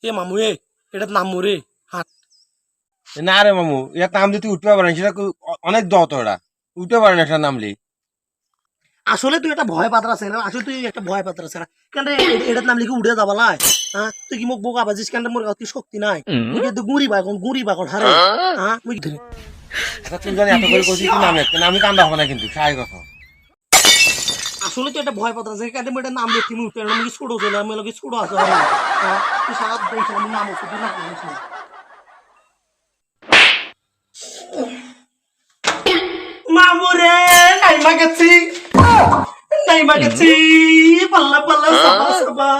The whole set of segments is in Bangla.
এ মামু এটার নাম মোরে হাত না রে মামু এর নাম দিয়ে তুই উঠতে পারবি না, সেটা অনেক দত ওরা উঠতে পারে না, সেটা নামলি। আসলে তুই একটা ভয় পাত্র আছে না, আসলে তুই একটা ভয় পাত্র আছে না কেন রে? এটার নাম লিখে উড়ে যাবা লাই। হ্যাঁ তুই কি মুখ বোকা বাজিস কেন? মোর অতি শক্তি নাই, তুই কিন্তু গুড়ি বাগন হারে। হ্যাঁ মুই ধরে তুই জানি এত করে করছিস, তুই নামে একটা আমি কান্দা হবে না কিন্তু সাই কথা। আসলে তুই একটা ভয় পাত্র আছে কেন? এটার নাম লিখে মুখ আমি ছোট ছিল, আমি লোকে ছোট আছে। তুই সারা বলছ আমি নাম আছে তুই নাম লিখিস না। মামুরে নাইমা গেছি, নাইমা গেছি, পাল্লা পাল্লা সাবা সাবা।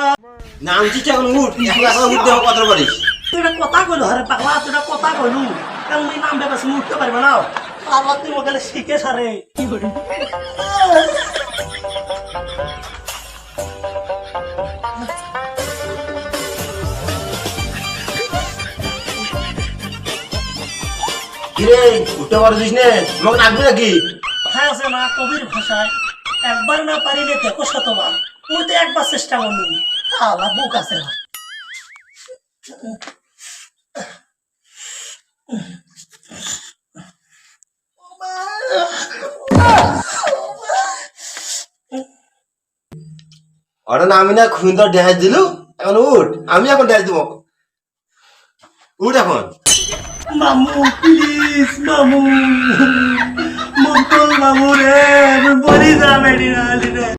নাম চিঠি এখন উঠ, এখন এখন উঠতে হবে কত পারিস। তুই এটা কথা কইলো আরে পাগলা, তুই এটা কথা কইলু কারণ তুই নাম বেবাস উঠতে পারবে না। আল্লাহ তুই মোকে শিখে সারে কি করি। কিরে উঠতে পারছিস না, আমাকে ডাকবি নাকি? কথায় আছে না কবির ভাষায়, একবার না পারিলে দেখো শতবার। তুই তো একবার চেষ্টা করলু, আল্লাহ বুক আছে না। ওরা না আমি না খুন তো ডেহাই দিলু, এখন উঠ, আমি এখন ডেহাই দিব। উঠ এখন। মামু প্লিজ মামু, মুকুল মামু রে, আমি বলি যা মেডি না